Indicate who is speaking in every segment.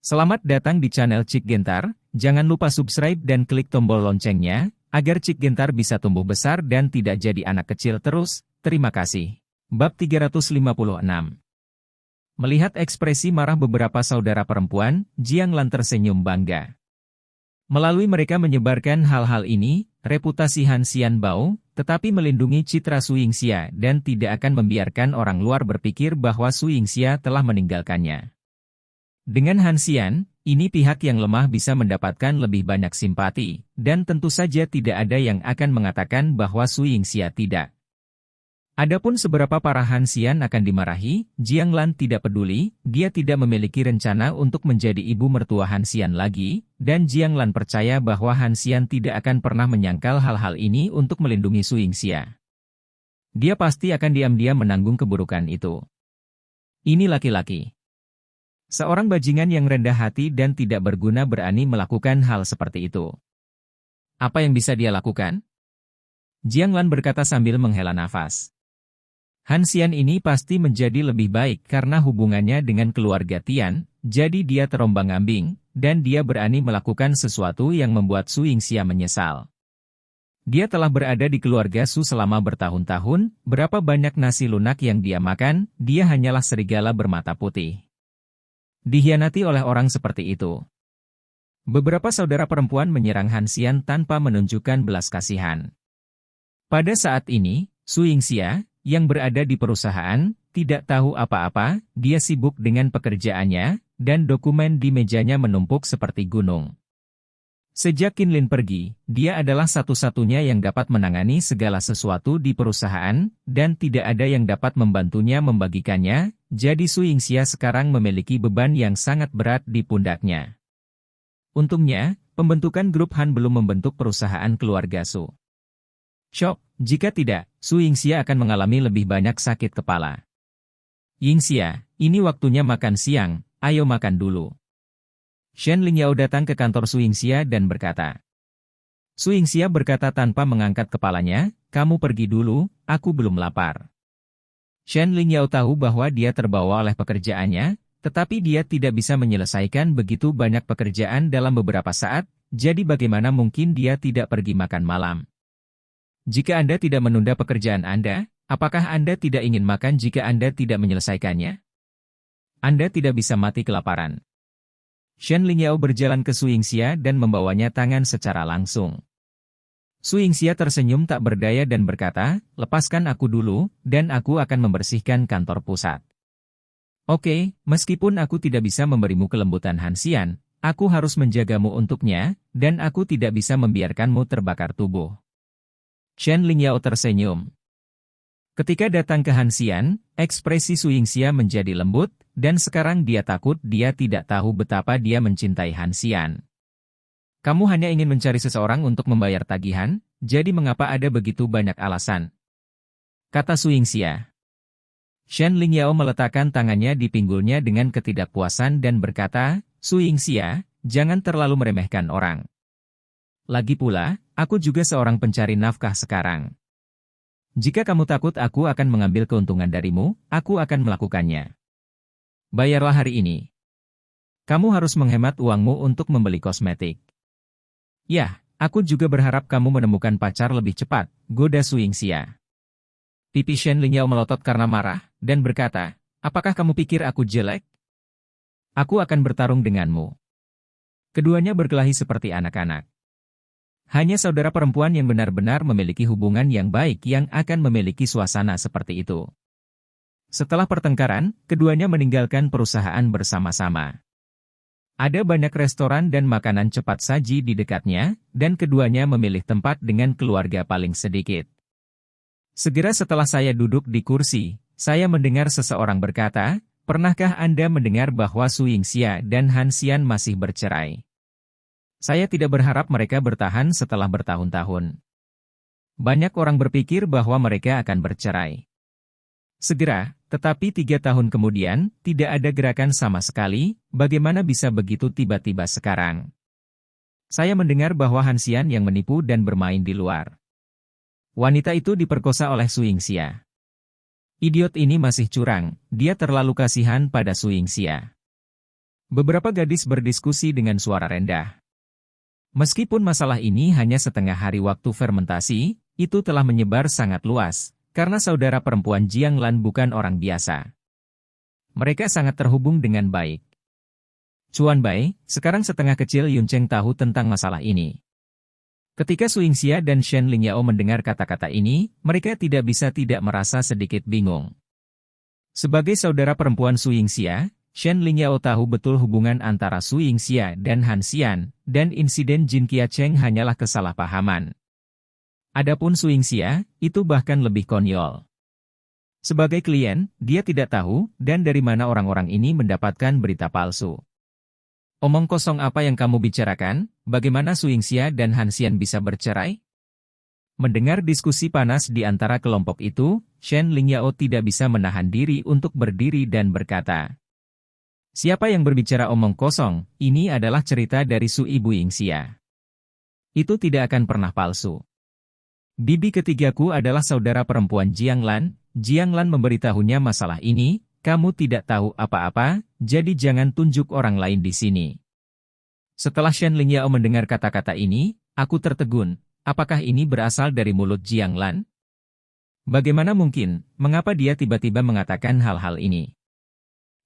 Speaker 1: Selamat datang di channel Cik Gentar, jangan lupa subscribe dan klik tombol loncengnya, agar Cik Gentar bisa tumbuh besar dan tidak jadi anak kecil terus, terima kasih. Bab 356. Melihat ekspresi marah beberapa saudara perempuan, Jiang Lan tersenyum bangga. Melalui mereka menyebarkan hal-hal ini, reputasi Han Xian Bao, tetapi melindungi citra Su Yingxia dan tidak akan membiarkan orang luar berpikir bahwa Su Yingxia telah meninggalkannya. Dengan Han Xian, ini pihak yang lemah bisa mendapatkan lebih banyak simpati, dan tentu saja tidak ada yang akan mengatakan bahwa Su Yingxia tidak. Adapun seberapa parah Han Xian akan dimarahi, Jiang Lan tidak peduli, dia tidak memiliki rencana untuk menjadi ibu mertua Han Xian lagi, dan Jiang Lan percaya bahwa Han Xian tidak akan pernah menyangkal hal-hal ini untuk melindungi Su Yingxia. Dia pasti akan diam-diam menanggung keburukan itu. Ini laki-laki. Seorang bajingan yang rendah hati dan tidak berguna berani melakukan hal seperti itu. Apa yang bisa dia lakukan? Jiang Lan berkata sambil menghela nafas. Han Xian ini pasti menjadi lebih baik karena hubungannya dengan keluarga Tian, jadi dia terombang-ambing, dan dia berani melakukan sesuatu yang membuat Su Yingxia menyesal. Dia telah berada di keluarga Su selama bertahun-tahun, berapa banyak nasi lunak yang dia makan, dia hanyalah serigala bermata putih. Dikhianati oleh orang seperti itu. Beberapa saudara perempuan menyerang Han Xian tanpa menunjukkan belas kasihan. Pada saat ini, Su Yingxia, yang berada di perusahaan, tidak tahu apa-apa, dia sibuk dengan pekerjaannya, dan dokumen di mejanya menumpuk seperti gunung. Sejak Qin Lin pergi, dia adalah satu-satunya yang dapat menangani segala sesuatu di perusahaan, dan tidak ada yang dapat membantunya membagikannya, jadi Su Yingxia sekarang memiliki beban yang sangat berat di pundaknya. Untungnya, pembentukan grup Han belum membentuk perusahaan keluarga Su. Shock, jika tidak, Su Yingxia akan mengalami lebih banyak sakit kepala. Yingxia, ini waktunya makan siang, ayo makan dulu. Shen Lingyao datang ke kantor Su Yingxia dan berkata. Su Yingxia berkata tanpa mengangkat kepalanya, kamu pergi dulu, aku belum lapar. Shen Lingyao tahu bahwa dia terbawa oleh pekerjaannya, tetapi dia tidak bisa menyelesaikan begitu banyak pekerjaan dalam beberapa saat, jadi bagaimana mungkin dia tidak pergi makan malam. Jika Anda tidak menunda pekerjaan Anda, apakah Anda tidak ingin makan jika Anda tidak menyelesaikannya? Anda tidak bisa mati kelaparan. Shen Lingyao berjalan ke Su Yingxia dan membawanya tangan secara langsung. Su Yingxia tersenyum tak berdaya dan berkata, lepaskan aku dulu, dan aku akan membersihkan kantor pusat. Oke, meskipun aku tidak bisa memberimu kelembutan Han Xian, aku harus menjagamu untuknya, dan aku tidak bisa membiarkanmu terbakar tubuh. Shen Lingyao tersenyum. Ketika datang ke Han Xian, ekspresi Su Yingxia menjadi lembut, dan sekarang dia takut dia tidak tahu betapa dia mencintai Han Xian. Kamu hanya ingin mencari seseorang untuk membayar tagihan, jadi mengapa ada begitu banyak alasan? Kata Su Yingxia. Shen Lingyao meletakkan tangannya di pinggulnya dengan ketidakpuasan dan berkata, Su Yingxia, jangan terlalu meremehkan orang. Lagi pula, aku juga seorang pencari nafkah sekarang. Jika kamu takut aku akan mengambil keuntungan darimu, aku akan melakukannya. Bayarlah hari ini. Kamu harus menghemat uangmu untuk membeli kosmetik. Ya, aku juga berharap kamu menemukan pacar lebih cepat, goda Su Yingxia. Pipi Shen Lingyao melotot karena marah, dan berkata, apakah kamu pikir aku jelek? Aku akan bertarung denganmu. Keduanya berkelahi seperti anak-anak. Hanya saudara perempuan yang benar-benar memiliki hubungan yang baik yang akan memiliki suasana seperti itu. Setelah pertengkaran, keduanya meninggalkan perusahaan bersama-sama. Ada banyak restoran dan makanan cepat saji di dekatnya, dan keduanya memilih tempat dengan keluarga paling sedikit. Segera setelah saya duduk di kursi, saya mendengar seseorang berkata, pernahkah Anda mendengar bahwa Su Yingxia dan Han Xian masih bercerai? Saya tidak berharap mereka bertahan setelah bertahun-tahun. Banyak orang berpikir bahwa mereka akan bercerai. Segera, tetapi 3 tahun kemudian, tidak ada gerakan sama sekali, bagaimana bisa begitu tiba-tiba sekarang? Saya mendengar bahwa Han Xian yang menipu dan bermain di luar. Wanita itu diperkosa oleh Su Yingxia. Idiot ini masih curang, dia terlalu kasihan pada Su Yingxia. Beberapa gadis berdiskusi dengan suara rendah. Meskipun masalah ini hanya setengah hari waktu fermentasi, itu telah menyebar sangat luas, karena saudara perempuan Jiang Lan bukan orang biasa. Mereka sangat terhubung dengan baik. Chuan Bai, sekarang setengah kecil Yun Cheng tahu tentang masalah ini. Ketika Su Yingxia dan Shen Lingyao mendengar kata-kata ini, mereka tidak bisa tidak merasa sedikit bingung. Sebagai saudara perempuan Su Yingxia, Shen Lingyao tahu betul hubungan antara Su Yingxia dan Han Xian, dan insiden Jin Qiacheng hanyalah kesalahpahaman. Adapun Su Yingxia, itu bahkan lebih konyol. Sebagai klien, dia tidak tahu, dan dari mana orang-orang ini mendapatkan berita palsu. Omong kosong apa yang kamu bicarakan, bagaimana Su Yingxia dan Han Xian bisa bercerai? Mendengar diskusi panas di antara kelompok itu, Shen Lingyao tidak bisa menahan diri untuk berdiri dan berkata, "Siapa yang berbicara omong kosong? Ini adalah cerita dari Su Ibu Yingxia. Itu tidak akan pernah palsu. Bibi ketigaku adalah saudara perempuan Jiang Lan. Jiang Lan memberitahunya masalah ini, kamu tidak tahu apa-apa, jadi jangan tunjuk orang lain di sini." Setelah Shen Lingyao mendengar kata-kata ini, aku tertegun, apakah ini berasal dari mulut Jiang Lan? Bagaimana mungkin, mengapa dia tiba-tiba mengatakan hal-hal ini?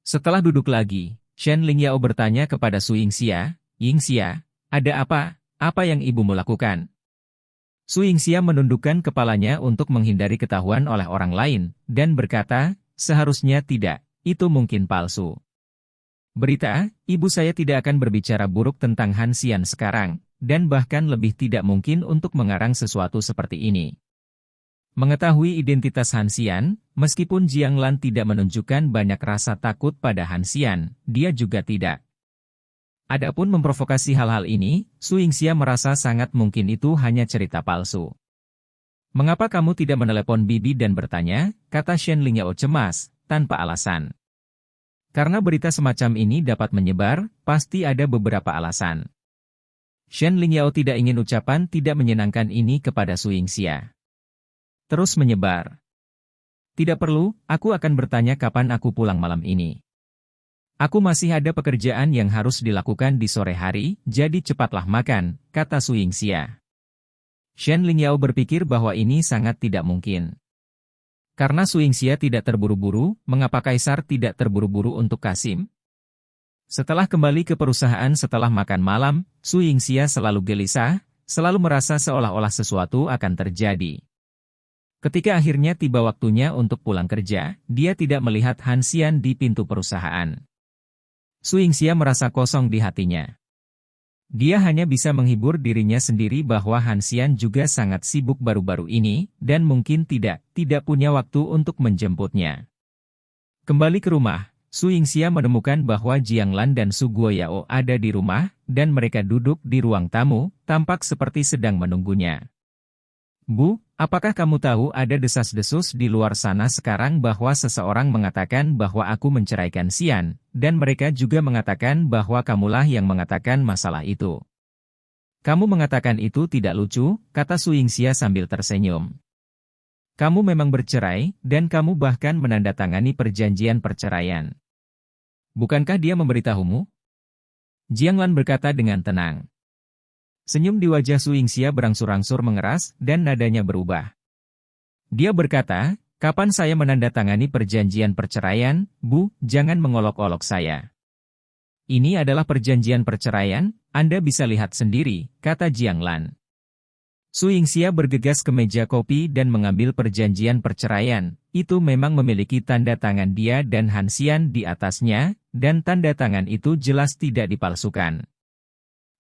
Speaker 1: Setelah duduk lagi, Shen Lingyao bertanya kepada Su Yingxia, "Yingxia, ada apa? Apa yang ibumu lakukan?" Su Yingxia menundukkan kepalanya untuk menghindari ketahuan oleh orang lain, dan berkata, "Seharusnya tidak, itu mungkin palsu. Berita, ibu saya tidak akan berbicara buruk tentang Han Xian sekarang, dan bahkan lebih tidak mungkin untuk mengarang sesuatu seperti ini." Mengetahui identitas Han Xian, meskipun Jiang Lan tidak menunjukkan banyak rasa takut pada Han Xian, dia juga tidak. Adapun memprovokasi hal-hal ini, Su Yingxia merasa sangat mungkin itu hanya cerita palsu. "Mengapa kamu tidak menelepon Bibi dan bertanya?" kata Shen Lingyao cemas, tanpa alasan. Karena berita semacam ini dapat menyebar, pasti ada beberapa alasan. Shen Lingyao tidak ingin ucapan tidak menyenangkan ini kepada Su Yingxia terus menyebar. "Tidak perlu, aku akan bertanya kapan aku pulang malam ini. Aku masih ada pekerjaan yang harus dilakukan di sore hari, jadi cepatlah makan," kata Su Yingxia. Shen Lingyao berpikir bahwa ini sangat tidak mungkin. Karena Su Yingxia tidak terburu-buru, mengapa Kaisar tidak terburu-buru untuk Kasim? Setelah kembali ke perusahaan setelah makan malam, Su Yingxia selalu gelisah, selalu merasa seolah-olah sesuatu akan terjadi. Ketika akhirnya tiba waktunya untuk pulang kerja, dia tidak melihat Han Xian di pintu perusahaan. Su Yingxia merasa kosong di hatinya. Dia hanya bisa menghibur dirinya sendiri bahwa Han Xian juga sangat sibuk baru-baru ini, dan mungkin tidak punya waktu untuk menjemputnya. Kembali ke rumah, Su Yingxia menemukan bahwa Jiang Lan dan Su Guoyao ada di rumah, dan mereka duduk di ruang tamu, tampak seperti sedang menunggunya. "Bu, apakah kamu tahu ada desas-desus di luar sana sekarang bahwa seseorang mengatakan bahwa aku menceraikan Xian, dan mereka juga mengatakan bahwa kamulah yang mengatakan masalah itu." "Kamu mengatakan itu tidak lucu," kata Su Yingxia sambil tersenyum. "Kamu memang bercerai, dan kamu bahkan menandatangani perjanjian perceraian. Bukankah dia memberitahumu?" Jiang Lan berkata dengan tenang. Senyum di wajah Su Yingxia berangsur-angsur mengeras, dan nadanya berubah. Dia berkata, "Kapan saya menandatangani perjanjian perceraian, Bu? Jangan mengolok-olok saya." "Ini adalah perjanjian perceraian, Anda bisa lihat sendiri," kata Jiang Lan. Su Yingxia bergegas ke meja kopi dan mengambil perjanjian perceraian. Itu memang memiliki tanda tangan dia dan Han Xian di atasnya, dan tanda tangan itu jelas tidak dipalsukan.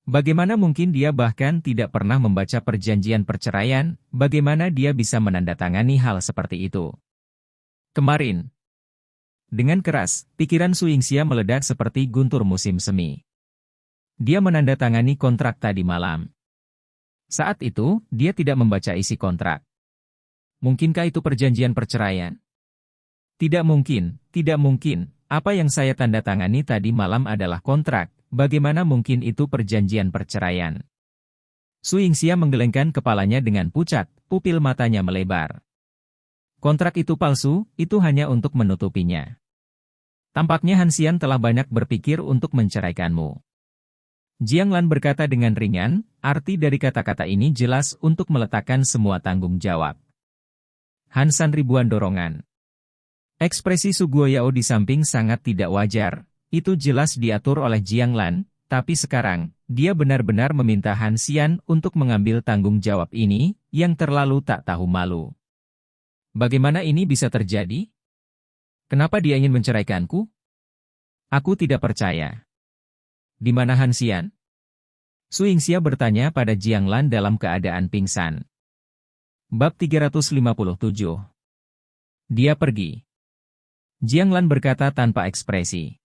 Speaker 1: Bagaimana mungkin dia bahkan tidak pernah membaca perjanjian perceraian, bagaimana dia bisa menandatangani hal seperti itu? Kemarin. Dengan keras, pikiran Su Yingxia meledak seperti guntur musim semi. Dia menandatangani kontrak tadi malam. Saat itu, dia tidak membaca isi kontrak. Mungkinkah itu perjanjian perceraian? Tidak mungkin, tidak mungkin. Apa yang saya tandatangani tadi malam adalah kontrak. Bagaimana mungkin itu perjanjian perceraian? Su Yingxia menggelengkan kepalanya dengan pucat, pupil matanya melebar. Kontrak itu palsu, itu hanya untuk menutupinya. Tampaknya Han Xian telah banyak berpikir untuk menceraikanmu. Jiang Lan berkata dengan ringan, arti dari kata-kata ini jelas untuk meletakkan semua tanggung jawab. Han San ribuan dorongan. Ekspresi Su Guoyao di samping sangat tidak wajar, itu jelas diatur oleh Jiang Lan, tapi sekarang, dia benar-benar meminta Han Xian untuk mengambil tanggung jawab ini, yang terlalu tak tahu malu. Bagaimana ini bisa terjadi? Kenapa dia ingin menceraikanku? Aku tidak percaya. Di mana Han Xian? Su Yingxia bertanya pada Jiang Lan dalam keadaan pingsan. Bab 357. Dia pergi. Jiang Lan berkata tanpa ekspresi.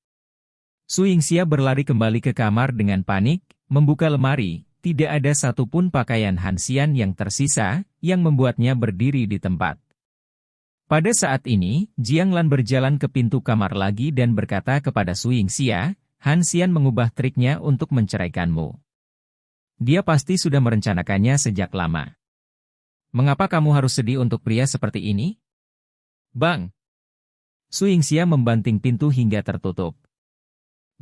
Speaker 1: Su Yingxia berlari kembali ke kamar dengan panik, membuka lemari, tidak ada satupun pakaian Han Xian yang tersisa, yang membuatnya berdiri di tempat. Pada saat ini, Jiang Lan berjalan ke pintu kamar lagi dan berkata kepada Su Yingxia, Han Xian mengubah triknya untuk menceraikanmu. Dia pasti sudah merencanakannya sejak lama. Mengapa kamu harus sedih untuk pria seperti ini? Bang! Su Yingxia membanting pintu hingga tertutup.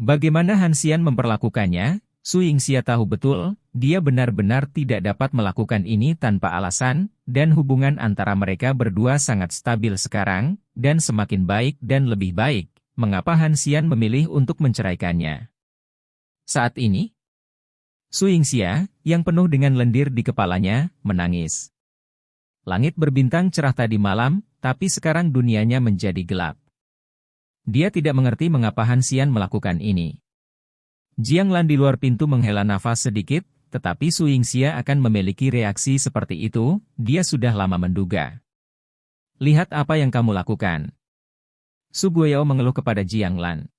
Speaker 1: Bagaimana Han Xian memperlakukannya, Su Yingxia tahu betul, dia benar-benar tidak dapat melakukan ini tanpa alasan, dan hubungan antara mereka berdua sangat stabil sekarang, dan semakin baik dan lebih baik. Mengapa Han Xian memilih untuk menceraikannya? Saat ini, Su Yingxia, yang penuh dengan lendir di kepalanya, menangis. Langit berbintang cerah tadi malam, tapi sekarang dunianya menjadi gelap. Dia tidak mengerti mengapa Han Xian melakukan ini. Jiang Lan di luar pintu menghela nafas sedikit, tetapi Su Yingxia akan memiliki reaksi seperti itu, dia sudah lama menduga. Lihat apa yang kamu lakukan. Su Guoyao mengeluh kepada Jiang Lan.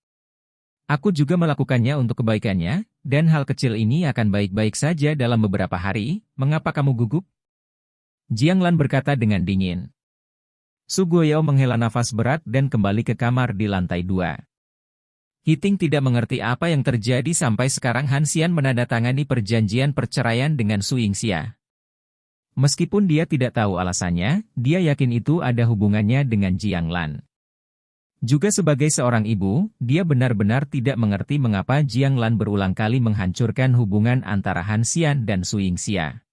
Speaker 1: Aku juga melakukannya untuk kebaikannya, dan hal kecil ini akan baik-baik saja dalam beberapa hari, mengapa kamu gugup? Jiang Lan berkata dengan dingin. Su Guoyao menghela nafas berat dan kembali ke kamar di lantai 2. Hiting tidak mengerti apa yang terjadi sampai sekarang Han Xian menandatangani perjanjian perceraian dengan Su Yingxia. Meskipun dia tidak tahu alasannya, dia yakin itu ada hubungannya dengan Jiang Lan. Juga sebagai seorang ibu, dia benar-benar tidak mengerti mengapa Jiang Lan berulang kali menghancurkan hubungan antara Han Xian dan Su Yingxia.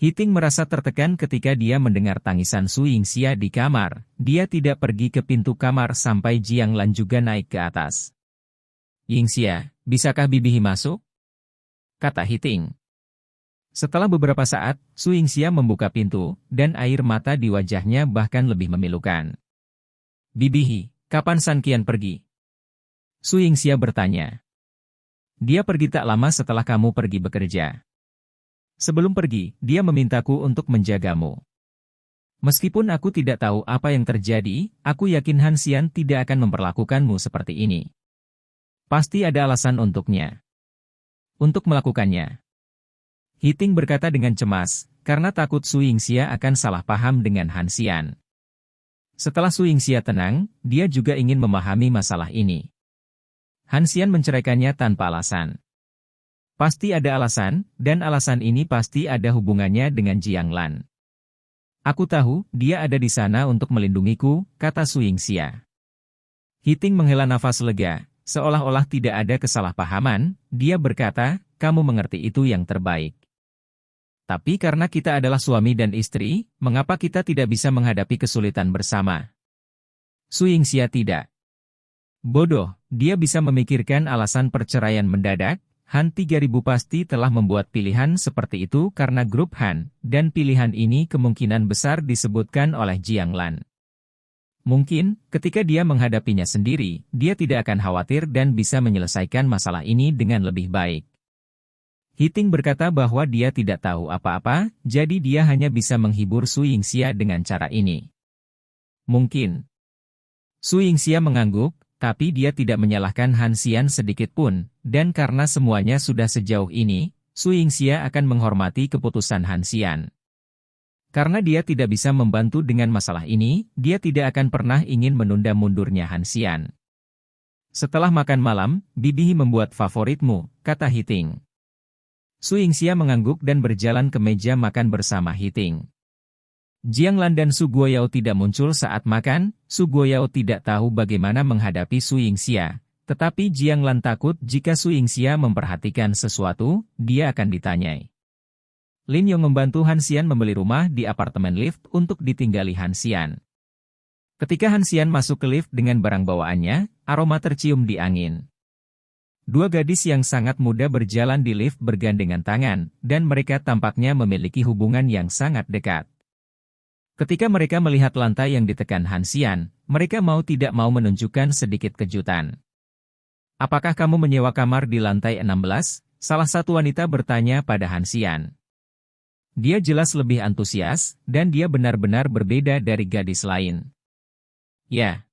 Speaker 1: Hiting merasa tertekan ketika dia mendengar tangisan Su Yingxia di kamar, dia tidak pergi ke pintu kamar sampai Jiang Lan juga naik ke atas. Yingxia, bisakah Bibihi masuk? Kata Hiting. Setelah beberapa saat, Su Yingxia membuka pintu, dan air mata di wajahnya bahkan lebih memilukan. Bibihi, kapan San Qian pergi? Su Yingxia bertanya. Dia pergi tak lama setelah kamu pergi bekerja. Sebelum pergi, dia memintaku untuk menjagamu. Meskipun aku tidak tahu apa yang terjadi, aku yakin Han Xian tidak akan memperlakukanmu seperti ini. Pasti ada alasan untuknya. Untuk melakukannya. Hiting berkata dengan cemas, karena takut Su Yingxia akan salah paham dengan Han Xian. Setelah Su Yingxia tenang, dia juga ingin memahami masalah ini. Han Xian menceraikannya tanpa alasan. Pasti ada alasan, dan alasan ini pasti ada hubungannya dengan Jiang Lan. Aku tahu, dia ada di sana untuk melindungiku, kata Su Yingxia. Hiting menghela nafas lega, seolah-olah tidak ada kesalahpahaman, dia berkata, kamu mengerti itu yang terbaik. Tapi karena kita adalah suami dan istri, mengapa kita tidak bisa menghadapi kesulitan bersama? Su Yingxia tidak. Bodoh, dia bisa memikirkan alasan perceraian mendadak. Han 3000 pasti telah membuat pilihan seperti itu karena grup Han, dan pilihan ini kemungkinan besar disebutkan oleh Jiang Lan. Mungkin, ketika dia menghadapinya sendiri, dia tidak akan khawatir dan bisa menyelesaikan masalah ini dengan lebih baik. Hiting berkata bahwa dia tidak tahu apa-apa, jadi dia hanya bisa menghibur Su Yingxia dengan cara ini. Mungkin. Su Yingxia mengangguk, tapi dia tidak menyalahkan Han Xian sedikit pun, dan karena semuanya sudah sejauh ini, Su Yingxia akan menghormati keputusan Han Xian. Karena dia tidak bisa membantu dengan masalah ini, dia tidak akan pernah ingin menunda mundurnya Han Xian. Setelah makan malam, Bibihi membuat favoritmu, kata Hiting. Su Yingxia mengangguk dan berjalan ke meja makan bersama Hiting. Jianglan dan Su Guoyao tidak muncul saat makan. Su Guoyao tidak tahu bagaimana menghadapi Su Yingxia, tetapi Jianglan takut jika Su Yingxia memperhatikan sesuatu, dia akan ditanyai. Lin Yong membantu Han Xian membeli rumah di apartemen lift untuk ditinggali Han Xian. Ketika Han Xian masuk ke lift dengan barang bawaannya, aroma tercium di angin. Dua gadis yang sangat muda berjalan di lift bergandengan tangan, dan mereka tampaknya memiliki hubungan yang sangat dekat. Ketika mereka melihat lantai yang ditekan Han Xian, mereka mau tidak mau menunjukkan sedikit kejutan. "Apakah kamu menyewa kamar di lantai 16? Salah satu wanita bertanya pada Han Xian. Dia jelas lebih antusias, dan dia benar-benar berbeda dari gadis lain. "Ya."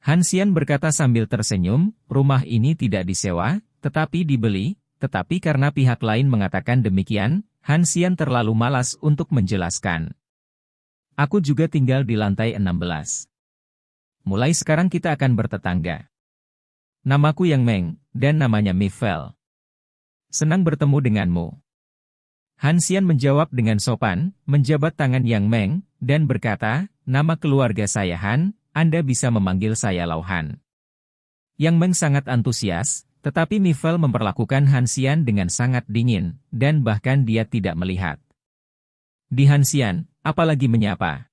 Speaker 1: Han Xian berkata sambil tersenyum, "Rumah ini tidak disewa, tetapi dibeli," tetapi karena pihak lain mengatakan demikian, Han Xian terlalu malas untuk menjelaskan. "Aku juga tinggal di lantai 16. Mulai sekarang kita akan bertetangga. Namaku Yang Meng, dan namanya Mi Fel. Senang bertemu denganmu." Han Xian menjawab dengan sopan, menjabat tangan Yang Meng, dan berkata, "Nama keluarga saya Han, Anda bisa memanggil saya Lau Han." Yang Meng sangat antusias, tetapi Mi Fel memperlakukan Han Xian dengan sangat dingin, dan bahkan dia tidak melihat di Han Xian, apalagi menyapa.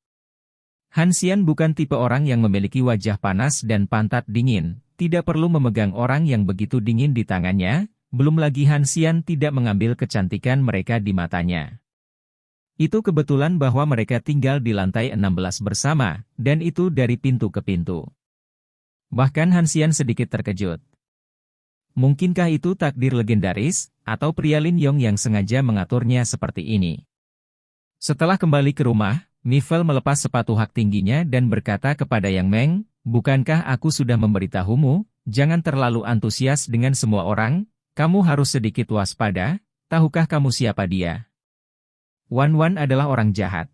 Speaker 1: Han Xian bukan tipe orang yang memiliki wajah panas dan pantat dingin, tidak perlu memegang orang yang begitu dingin di tangannya, belum lagi Han Xian tidak mengambil kecantikan mereka di matanya. Itu kebetulan bahwa mereka tinggal di lantai 16 bersama, dan itu dari pintu ke pintu. Bahkan Han Xian sedikit terkejut. Mungkinkah itu takdir legendaris, atau pria Lin Yong yang sengaja mengaturnya seperti ini? Setelah kembali ke rumah, Mi Fel melepas sepatu hak tingginya dan berkata kepada Yang Meng, "Bukankah aku sudah memberitahumu, jangan terlalu antusias dengan semua orang, kamu harus sedikit waspada, tahukah kamu siapa dia? Wan Wan adalah orang jahat."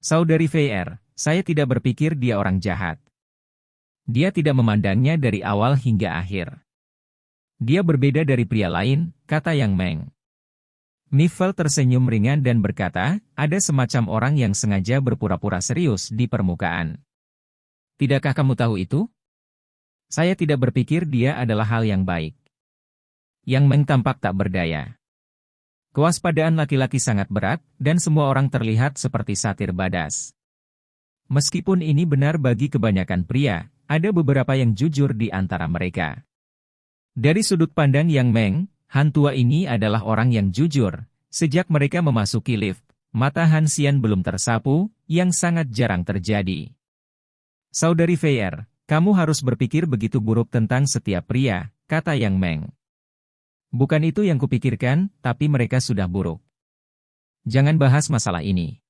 Speaker 1: "Saudari Fei, saya tidak berpikir dia orang jahat. Dia tidak memandangnya dari awal hingga akhir. Dia berbeda dari pria lain," kata Yang Meng. Mi Fel tersenyum ringan dan berkata, "Ada semacam orang yang sengaja berpura-pura serius di permukaan. Tidakkah kamu tahu itu? Saya tidak berpikir dia adalah hal yang baik." Yang Meng tampak tak berdaya. Kewaspadaan laki-laki sangat berat, dan semua orang terlihat seperti satir badas. Meskipun ini benar bagi kebanyakan pria, ada beberapa yang jujur di antara mereka. Dari sudut pandang Yang Meng, Han tua ini adalah orang yang jujur. Sejak mereka memasuki lift, mata Han Xian belum tersapu, yang sangat jarang terjadi. "Saudari Fei, kamu harus berpikir begitu buruk tentang setiap pria," kata Yang Meng. "Bukan itu yang kupikirkan, tapi mereka sudah buruk. Jangan bahas masalah ini.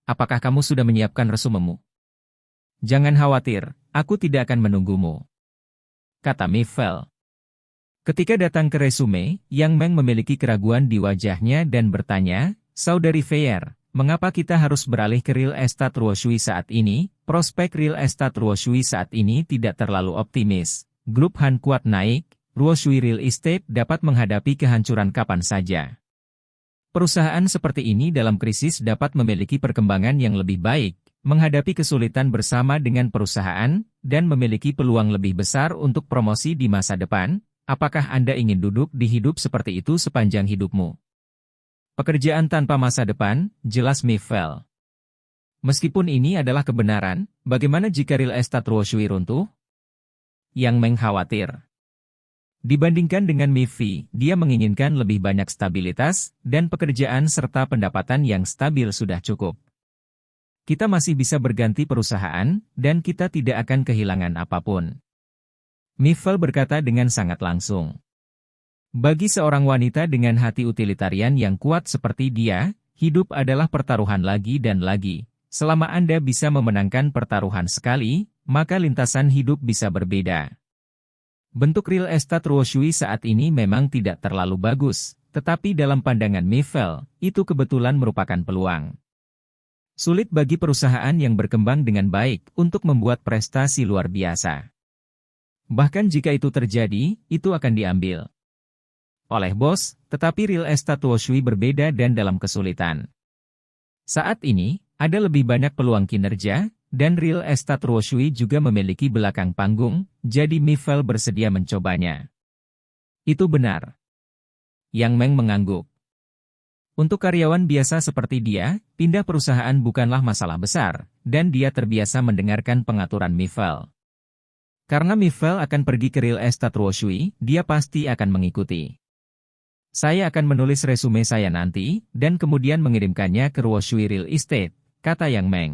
Speaker 1: Apakah kamu sudah menyiapkan resumemu?" "Jangan khawatir, aku tidak akan menunggumu," kata Mi Fel. Ketika datang ke resume, Yang Meng memiliki keraguan di wajahnya dan bertanya, "Saudari Fei, mengapa kita harus beralih ke real estate Ruoshui saat ini? Prospek real estate Ruoshui saat ini tidak terlalu optimis. Grup Han kuat naik, Ruoshui Real Estate dapat menghadapi kehancuran kapan saja. Perusahaan seperti ini dalam krisis dapat memiliki perkembangan yang lebih baik, menghadapi kesulitan bersama dengan perusahaan, dan memiliki peluang lebih besar untuk promosi di masa depan. Apakah Anda ingin duduk di hidup seperti itu sepanjang hidupmu? Pekerjaan tanpa masa depan, jelas Mi Fel. Meskipun ini adalah kebenaran, bagaimana jika real estate Ruoshui runtuh?" Yang Meng khawatir. Dibandingkan dengan Mi Fi, dia menginginkan lebih banyak stabilitas, dan pekerjaan serta pendapatan yang stabil sudah cukup. "Kita masih bisa berganti perusahaan, dan kita tidak akan kehilangan apapun," Mi Fel berkata dengan sangat langsung. Bagi seorang wanita dengan hati utilitarian yang kuat seperti dia, hidup adalah pertaruhan lagi dan lagi. Selama Anda bisa memenangkan pertaruhan sekali, maka lintasan hidup bisa berbeda. Bentuk real estate Ruoshui saat ini memang tidak terlalu bagus, tetapi dalam pandangan Mi Fel, itu kebetulan merupakan peluang. Sulit bagi perusahaan yang berkembang dengan baik untuk membuat prestasi luar biasa. Bahkan jika itu terjadi, itu akan diambil oleh bos, tetapi real estate Ruoshui berbeda dan dalam kesulitan. Saat ini, ada lebih banyak peluang kinerja, dan real estate Ruoshui juga memiliki belakang panggung, jadi Mifel bersedia mencobanya. Itu benar. Yang Meng mengangguk. Untuk karyawan biasa seperti dia, pindah perusahaan bukanlah masalah besar, dan dia terbiasa mendengarkan pengaturan Mifel. Karena Mifel akan pergi ke real estate Ruoshui, dia pasti akan mengikuti. Saya akan menulis resume saya nanti, dan kemudian mengirimkannya ke Ruoshui Real Estate, kata Yang Meng.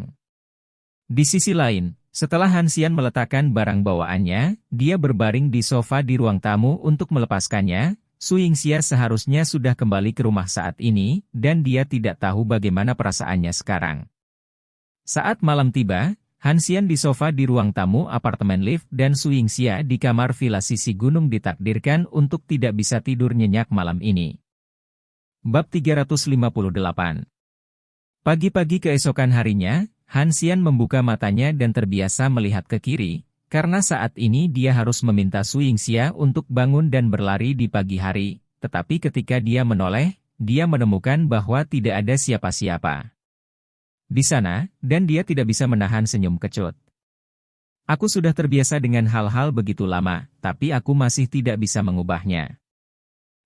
Speaker 1: Di sisi lain, setelah Han Xian meletakkan barang bawaannya, dia berbaring di sofa di ruang tamu untuk melepaskannya. Su Yingxia seharusnya sudah kembali ke rumah saat ini, dan dia tidak tahu bagaimana perasaannya sekarang. Saat malam tiba, Han Xian di sofa di ruang tamu apartemen lift dan Su Yingxia di kamar villa sisi gunung ditakdirkan untuk tidak bisa tidur nyenyak malam ini. Bab 358. Pagi-pagi keesokan harinya, Han Xian membuka matanya dan terbiasa melihat ke kiri, karena saat ini dia harus meminta Su Yingxia untuk bangun dan berlari di pagi hari, tetapi ketika dia menoleh, dia menemukan bahwa tidak ada siapa-siapa di sana, dan dia tidak bisa menahan senyum kecut. Aku sudah terbiasa dengan hal-hal begitu lama, tapi aku masih tidak bisa mengubahnya.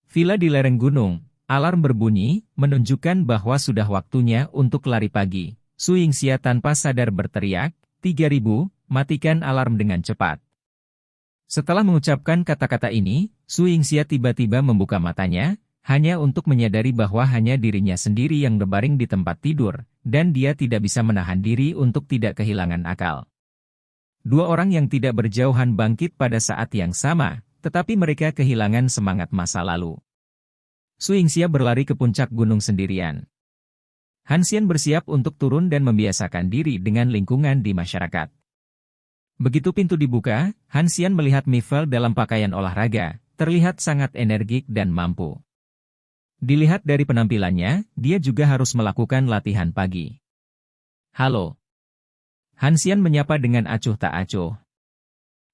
Speaker 1: Villa di lereng gunung, alarm berbunyi, menunjukkan bahwa sudah waktunya untuk lari pagi. Su Yingxia tanpa sadar berteriak, 3000, matikan alarm dengan cepat. Setelah mengucapkan kata-kata ini, Su Yingxia tiba-tiba membuka matanya, hanya untuk menyadari bahwa hanya dirinya sendiri yang berbaring di tempat tidur, dan dia tidak bisa menahan diri untuk tidak kehilangan akal. Dua orang yang tidak berjauhan bangkit pada saat yang sama, tetapi mereka kehilangan semangat masa lalu. Su Yingxia berlari ke puncak gunung sendirian. Han Xian bersiap untuk turun dan membiasakan diri dengan lingkungan di masyarakat. Begitu pintu dibuka, Han Xian melihat Mifel dalam pakaian olahraga, terlihat sangat energik dan mampu. Dilihat dari penampilannya, dia juga harus melakukan latihan pagi. Halo. Han Xian menyapa dengan acuh tak acuh.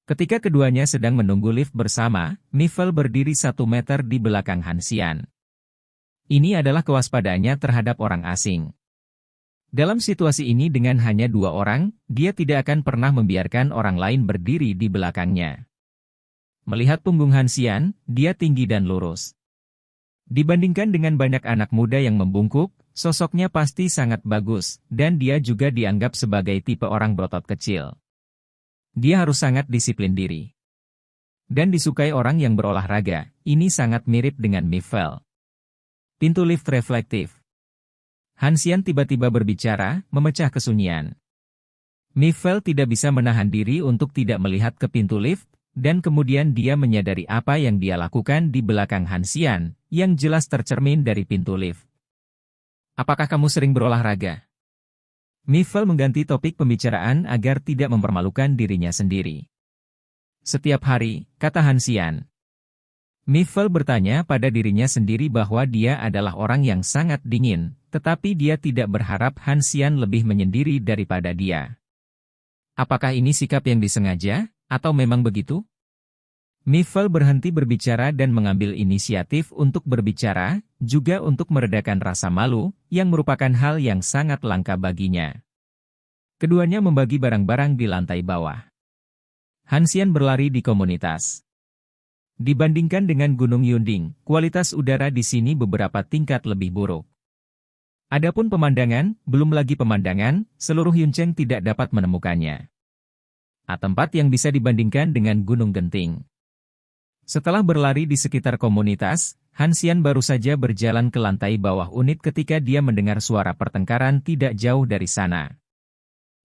Speaker 1: Ketika keduanya sedang menunggu lift bersama, Mifel berdiri 1 meter di belakang Han Xian. Ini adalah kewaspadaannya terhadap orang asing. Dalam situasi ini dengan hanya 2 orang, dia tidak akan pernah membiarkan orang lain berdiri di belakangnya. Melihat punggung Han Xian, dia tinggi dan lurus. Dibandingkan dengan banyak anak muda yang membungkuk, sosoknya pasti sangat bagus, dan dia juga dianggap sebagai tipe orang berotot kecil. Dia harus sangat disiplin diri. Dan disukai orang yang berolahraga, ini sangat mirip dengan Mifel. Pintu lift reflektif. Han Xian tiba-tiba berbicara, memecah kesunyian. Mifel tidak bisa menahan diri untuk tidak melihat ke pintu lift, dan kemudian dia menyadari apa yang dia lakukan di belakang Han Xian, yang jelas tercermin dari pintu lift. Apakah kamu sering berolahraga? Mifel mengganti topik pembicaraan agar tidak mempermalukan dirinya sendiri. Setiap hari, kata Han Xian. Mifel bertanya pada dirinya sendiri bahwa dia adalah orang yang sangat dingin, tetapi dia tidak berharap Han Xian lebih menyendiri daripada dia. Apakah ini sikap yang disengaja, atau memang begitu? Mifel berhenti berbicara dan mengambil inisiatif untuk berbicara, juga untuk meredakan rasa malu, yang merupakan hal yang sangat langka baginya. Keduanya membagi barang-barang di lantai bawah. Han Xian berlari di komunitas. Dibandingkan dengan Gunung Yunding, kualitas udara di sini beberapa tingkat lebih buruk. Adapun pemandangan, belum lagi pemandangan, seluruh Yuncheng tidak dapat menemukannya. Tempat yang bisa dibandingkan dengan Gunung Genting. Setelah berlari di sekitar komunitas, Han Xian baru saja berjalan ke lantai bawah unit ketika dia mendengar suara pertengkaran tidak jauh dari sana.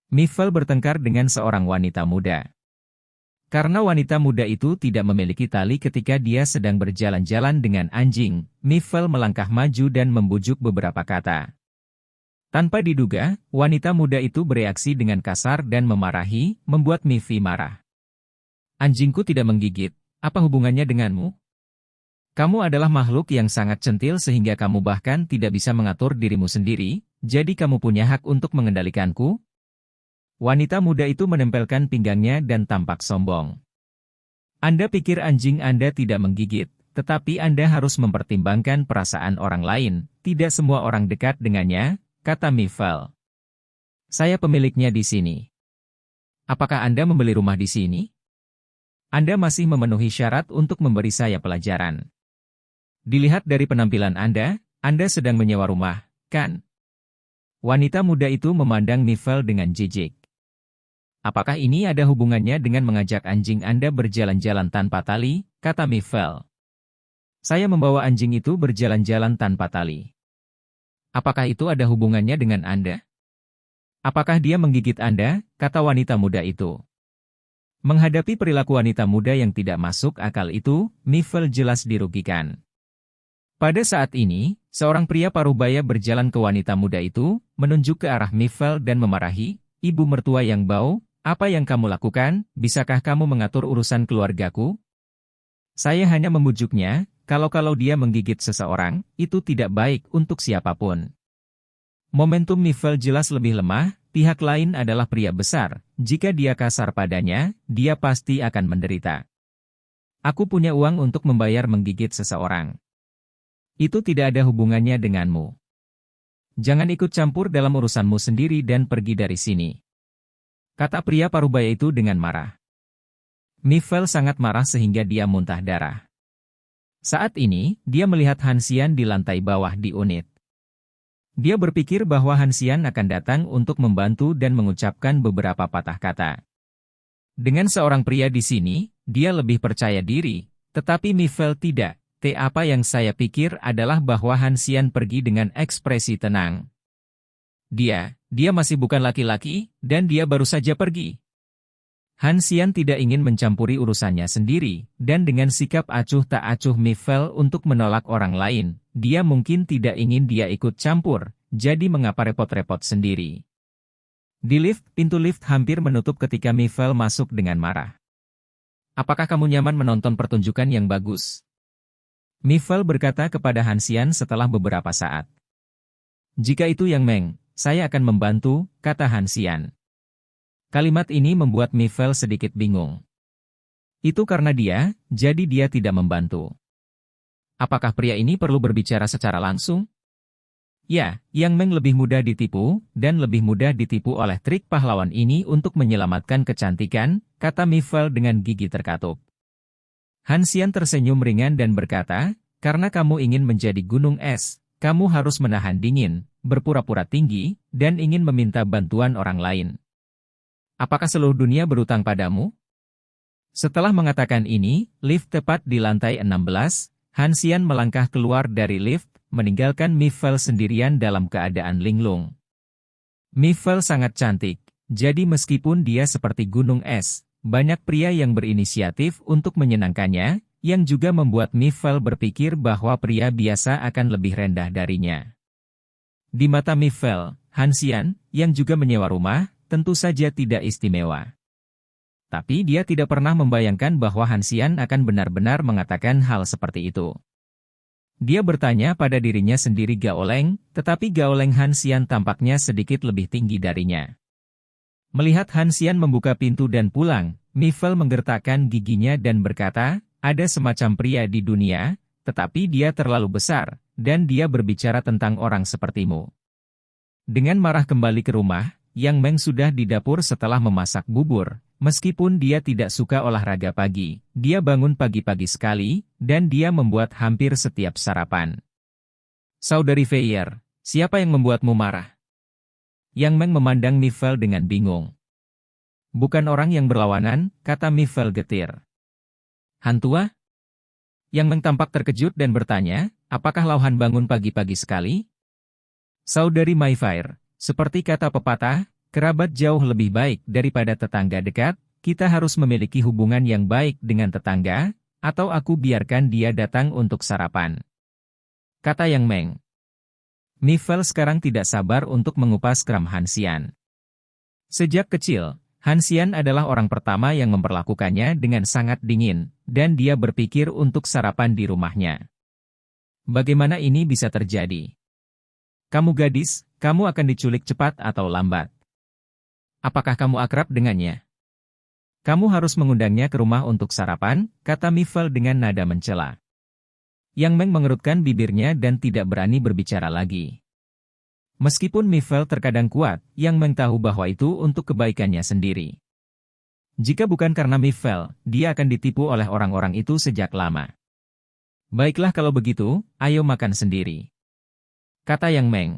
Speaker 1: Mifel bertengkar dengan seorang wanita muda. Karena wanita muda itu tidak memiliki tali ketika dia sedang berjalan-jalan dengan anjing, Mifel melangkah maju dan membujuk beberapa kata. Tanpa diduga, wanita muda itu bereaksi dengan kasar dan memarahi, membuat Mifi marah. Anjingku tidak menggigit, apa hubungannya denganmu? Kamu adalah makhluk yang sangat centil sehingga kamu bahkan tidak bisa mengatur dirimu sendiri, jadi kamu punya hak untuk mengendalikanku? Wanita muda itu menempelkan pinggangnya dan tampak sombong. Anda pikir anjing Anda tidak menggigit, tetapi Anda harus mempertimbangkan perasaan orang lain, tidak semua orang dekat dengannya. kata Mifel. Saya pemiliknya di sini. Apakah Anda membeli rumah di sini? Anda masih memenuhi syarat untuk memberi saya pelajaran. Dilihat dari penampilan Anda sedang menyewa rumah, kan? Wanita muda itu memandang Mifel dengan jijik. Apakah ini ada hubungannya dengan mengajak anjing Anda berjalan-jalan tanpa tali, kata Mifel. Saya membawa anjing itu berjalan-jalan tanpa tali. Apakah itu ada hubungannya dengan Anda? Apakah dia menggigit Anda, kata wanita muda itu. Menghadapi perilaku wanita muda yang tidak masuk akal itu, Mifel jelas dirugikan. Pada saat ini, seorang pria parubaya berjalan ke wanita muda itu, menunjuk ke arah Mifel dan memarahi, "Ibu mertua yang bau, apa yang kamu lakukan? Bisakah kamu mengatur urusan keluargaku?" Saya hanya membujuknya, kalau dia menggigit seseorang, itu tidak baik untuk siapapun. Momentum Mifel jelas lebih lemah, pihak lain adalah pria besar, jika dia kasar padanya, dia pasti akan menderita. Aku punya uang untuk membayar menggigit seseorang. Itu tidak ada hubungannya denganmu. Jangan ikut campur dalam urusanmu sendiri dan pergi dari sini. Kata pria parubaya itu dengan marah. Mifel sangat marah sehingga dia muntah darah. Saat ini, dia melihat Hansian di lantai bawah di unit. Dia berpikir bahwa Hansian akan datang untuk membantu dan mengucapkan beberapa patah kata. Dengan seorang pria di sini, dia lebih percaya diri, tetapi Mifel tidak. Apa yang saya pikir adalah bahwa Hansian pergi dengan ekspresi tenang. Dia masih bukan laki-laki, dan dia baru saja pergi. Hansian tidak ingin mencampuri urusannya sendiri, dan dengan sikap acuh tak acuh Mifel untuk menolak orang lain, dia mungkin tidak ingin dia ikut campur, jadi mengapa repot-repot sendiri. Di lift, pintu lift hampir menutup ketika Mifel masuk dengan marah. Apakah kamu nyaman menonton pertunjukan yang bagus? Mifel berkata kepada Hansian setelah beberapa saat. Jika itu Yang Meng, saya akan membantu, kata Hansian. Kalimat ini membuat Mifel sedikit bingung. Itu karena jadi dia tidak membantu. Apakah pria ini perlu berbicara secara langsung? Ya, Yang Meng lebih mudah ditipu, dan lebih mudah ditipu oleh trik pahlawan ini untuk menyelamatkan kecantikan, kata Mifel dengan gigi terkatup. Hansian tersenyum ringan dan berkata, karena kamu ingin menjadi gunung es, kamu harus menahan dingin, berpura-pura tinggi, dan ingin meminta bantuan orang lain. Apakah seluruh dunia berutang padamu? Setelah mengatakan ini, lift tepat di lantai 16, Hansian melangkah keluar dari lift, meninggalkan Mifel sendirian dalam keadaan linglung. Mifel sangat cantik, jadi meskipun dia seperti gunung es, banyak pria yang berinisiatif untuk menyenangkannya, yang juga membuat Mifel berpikir bahwa pria biasa akan lebih rendah darinya. Di mata Mifel, Hansian, yang juga menyewa rumah, tentu saja tidak istimewa. Tapi dia tidak pernah membayangkan bahwa Hansian akan benar-benar mengatakan hal seperti itu. Dia bertanya pada dirinya sendiri Gaoleng, tetapi Gaoleng Hansian tampaknya sedikit lebih tinggi darinya. Melihat Hansian membuka pintu dan pulang, Mifel menggertakkan giginya dan berkata, ada semacam pria di dunia, tetapi dia terlalu besar, dan dia berbicara tentang orang sepertimu. Dengan marah kembali ke rumah, Yang Meng sudah di dapur setelah memasak bubur. Meskipun dia tidak suka olahraga pagi, dia bangun pagi-pagi sekali, dan dia membuat hampir setiap sarapan. Saudari Feier, siapa yang membuatmu marah? Yang Meng memandang Mifel dengan bingung. Bukan orang yang berlawanan, kata Mifel getir. Hantua? Yang Meng tampak terkejut dan bertanya, apakah Lauhan bangun pagi-pagi sekali? Saudari Mayfair, seperti kata pepatah, kerabat jauh lebih baik daripada tetangga dekat, kita harus memiliki hubungan yang baik dengan tetangga, atau aku biarkan dia datang untuk sarapan. Kata Yang Meng. Mifel sekarang tidak sabar untuk mengupas kram Hansian. Sejak kecil, Hansian adalah orang pertama yang memperlakukannya dengan sangat dingin, dan dia berpikir untuk sarapan di rumahnya. Bagaimana ini bisa terjadi? Kamu gadis, kamu akan diculik cepat atau lambat. Apakah kamu akrab dengannya? Kamu harus mengundangnya ke rumah untuk sarapan, kata Mifel dengan nada mencela. Yang Meng mengerutkan bibirnya dan tidak berani berbicara lagi. Meskipun Mifel terkadang kuat, Yang Meng tahu bahwa itu untuk kebaikannya sendiri. Jika bukan karena Mifel, dia akan ditipu oleh orang-orang itu sejak lama. Baiklah kalau begitu, ayo makan sendiri, kata Yang Meng.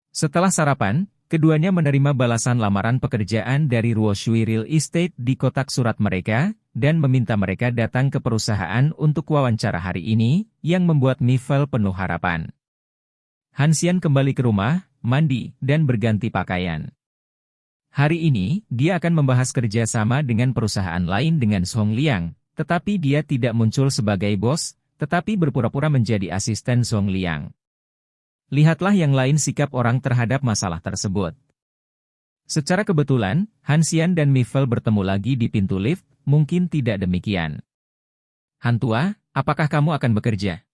Speaker 1: Setelah sarapan, keduanya menerima balasan lamaran pekerjaan dari Ruoshui Real Estate di kotak surat mereka, dan meminta mereka datang ke perusahaan untuk wawancara hari ini, yang membuat Mifel penuh harapan. Han Xian kembali ke rumah, mandi, dan berganti pakaian. Hari ini, dia akan membahas kerjasama dengan perusahaan lain dengan Song Liang, tetapi dia tidak muncul sebagai bos, tetapi berpura-pura menjadi asisten Song Liang. Lihatlah yang lain sikap orang terhadap masalah tersebut. Secara kebetulan, Han Xian dan Mifel bertemu lagi di pintu lift, mungkin tidak demikian. Han tua, apakah kamu akan bekerja?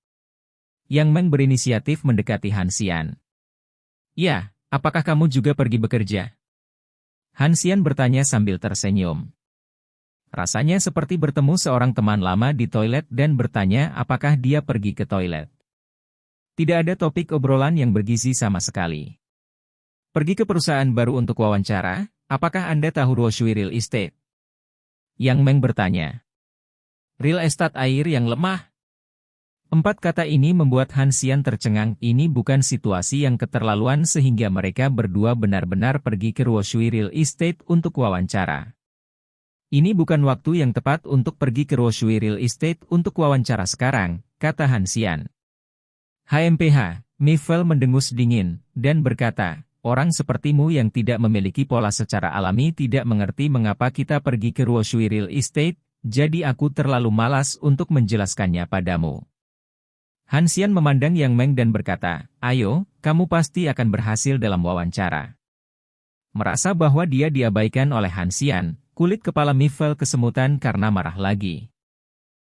Speaker 1: Yang Meng berinisiatif mendekati Han Xian. Ya, apakah kamu juga pergi bekerja? Han Xian bertanya sambil tersenyum. Rasanya seperti bertemu seorang teman lama di toilet dan bertanya apakah dia pergi ke toilet. Tidak ada topik obrolan yang bergizi sama sekali. Pergi ke perusahaan baru untuk wawancara, apakah Anda tahu Ruoshui Real Estate? Yang Meng bertanya. Real estate air yang lemah? 4 kata ini membuat Han Xian tercengang. Ini bukan situasi yang keterlaluan sehingga mereka berdua benar-benar pergi ke Ruoshui Real Estate untuk wawancara. Ini bukan waktu yang tepat untuk pergi ke Ruoshui Real Estate untuk wawancara sekarang, kata Han Xian. HMPH, Mifel mendengus dingin, dan berkata, orang sepertimu yang tidak memiliki pola secara alami tidak mengerti mengapa kita pergi ke Ruoshui Real Estate, jadi aku terlalu malas untuk menjelaskannya padamu. Han Xian memandang Yang Meng dan berkata, ayo, kamu pasti akan berhasil dalam wawancara. Merasa bahwa dia diabaikan oleh Han Xian, kulit kepala Mifel kesemutan karena marah lagi.